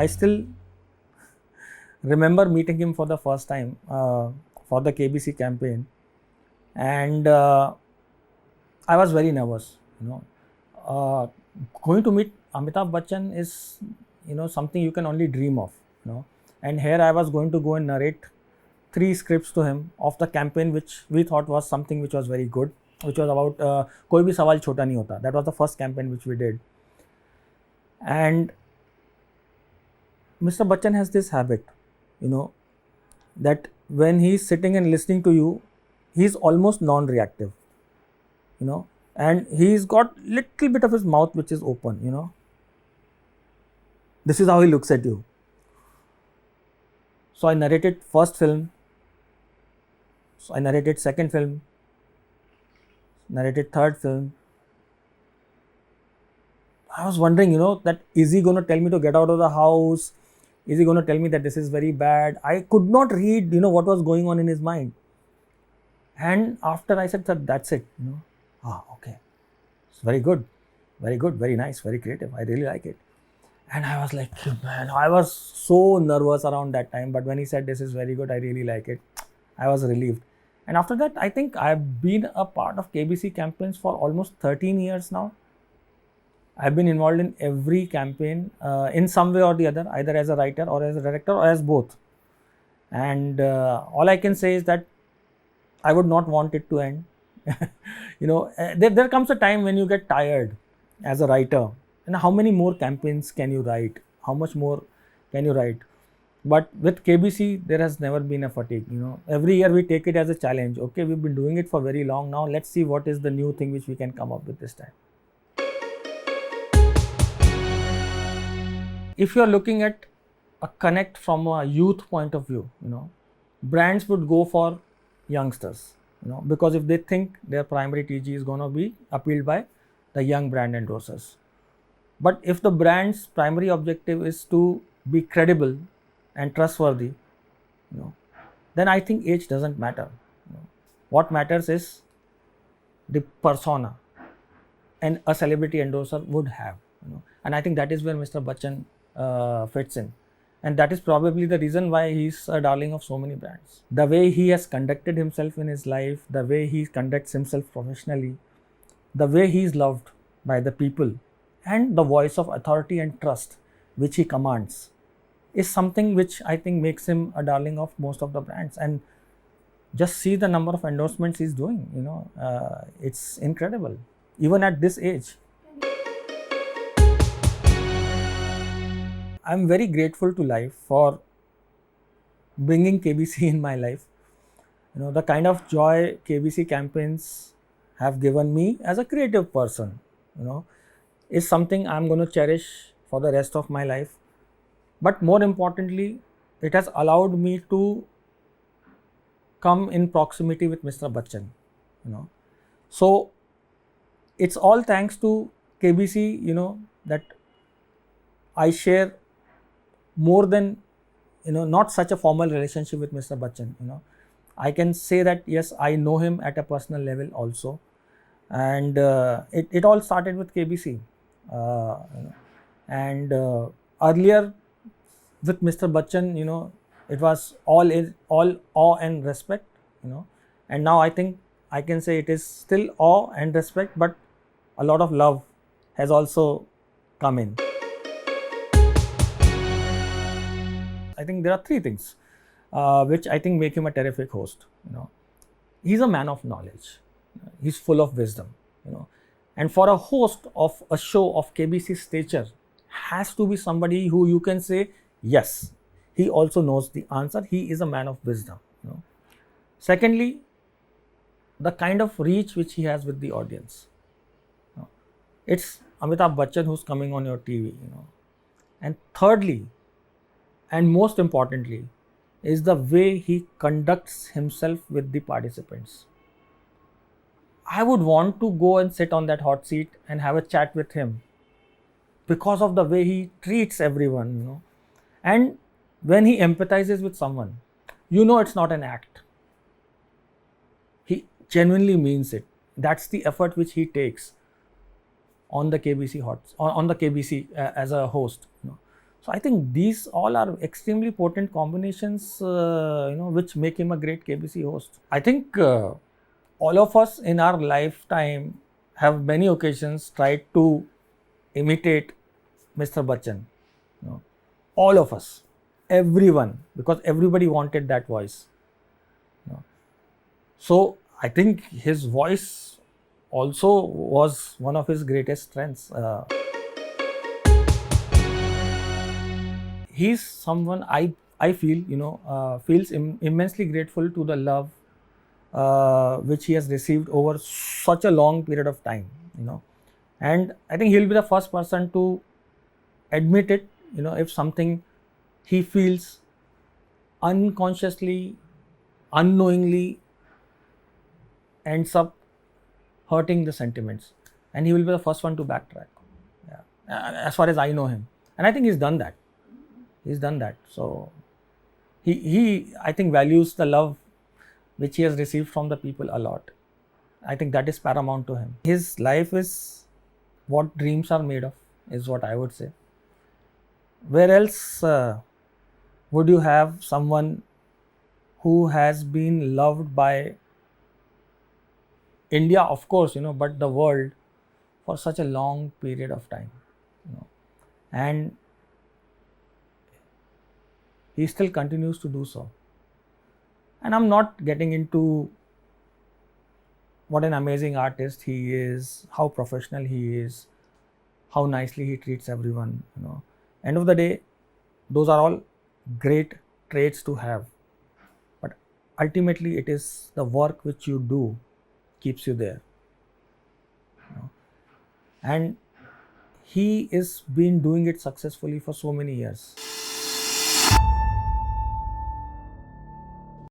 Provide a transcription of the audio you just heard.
I still remember meeting him for the first time for the KBC campaign, and I was very nervous. Going to meet Amitabh Bachchan is, something you can only dream of. And here I was going to go and narrate 3 scripts to him of the campaign, which we thought was something which was very good, which was about "Koi bhi sawal chota nahi hota." That was the first campaign which we did. And Mr. Bachchan has this habit, that when he's sitting and listening to you, he's almost non-reactive, and he's got little bit of his mouth which is open, This is how he looks at you. So I narrated first film, so I narrated second film, narrated third film. I was wondering, that is he going to tell me to get out of the house? Is he going to tell me that this is very bad? I could not read, what was going on in his mind. And after I said, that that's it, okay. It's very good, very nice, very creative. I really like it. And I was like, man, I was so nervous around that time. But when he said, this is very good, I really like it, I was relieved. And after that, I think I've been a part of KBC campaigns for almost 13 years now. I've been involved in every campaign in some way or the other, either as a writer or as a director or as both. And all I can say is that I would not want it to end. There comes a time when you get tired as a writer. And how many more campaigns can you write? How much more can you write? But with KBC, there has never been a fatigue. Every year we take it as a challenge. Okay, we've been doing it for very long now. Let's see what is the new thing which we can come up with this time. If you're looking at a connect from a youth point of view, brands would go for youngsters, because if they think their primary TG is going to be appealed by the young brand endorsers. But if the brand's primary objective is to be credible and trustworthy, then I think age doesn't matter. What matters is the persona and a celebrity endorser would have. And I think that is where Mr. Bachchan fits in. And that is probably the reason why he's a darling of so many brands. The way he has conducted himself in his life, the way he conducts himself professionally, the way he is loved by the people, and the voice of authority and trust which he commands is something which I think makes him a darling of most of the brands. And just see the number of endorsements he's doing, it's incredible, even at this age. I'm very grateful to life for bringing KBC in my life. The kind of joy KBC campaigns have given me as a creative person, is something I'm going to cherish for the rest of my life. But more importantly, it has allowed me to come in proximity with Mr. Bachchan, So it's all thanks to KBC, that I share more than, not such a formal relationship with Mr. Bachchan, I can say that yes, I know him at a personal level also. And it all started with KBC. And earlier with Mr. Bachchan, it was all awe and respect, and now I think I can say it is still awe and respect, but a lot of love has also come in. I think there are 3 things which I think make him a terrific host. He's a man of knowledge. He's full of wisdom. And for a host of a show of KBC stature, has to be somebody who you can say, yes, he also knows the answer. He is a man of wisdom. Secondly, the kind of reach which he has with the audience. It's Amitabh Bachchan who's coming on your TV. And thirdly, and most importantly, is the way he conducts himself with the participants. I would want to go and sit on that hot seat and have a chat with him because of the way he treats everyone, And when he empathizes with someone, it's not an act. He genuinely means it. That's the effort which he takes on the KBC as a host. So I think these all are extremely potent combinations, which make him a great KBC host. I think all of us in our lifetime have many occasions tried to imitate Mr. Bachchan. You know, all of us, everyone, because everybody wanted that voice. You know. So I think his voice also was one of his greatest strengths. He's someone I feel feels immensely grateful to the love which he has received over such a long period of time. And I think he'll be the first person to admit it. If something he feels unconsciously, unknowingly ends up hurting the sentiments, and he will be the first one to backtrack. Yeah. As far as I know him, and I think he's done that. So he I think values the love which he has received from the people a lot. I think that is paramount to him. His life is what dreams are made of, is what I would say. Where else would you have someone who has been loved by India, of course, but the world for such a long period of time, and he still continues to do so. And I'm not getting into what an amazing artist he is, how professional he is, how nicely he treats everyone. End of the day, those are all great traits to have, but ultimately it is the work which you do keeps you there. And he is been doing it successfully for so many years.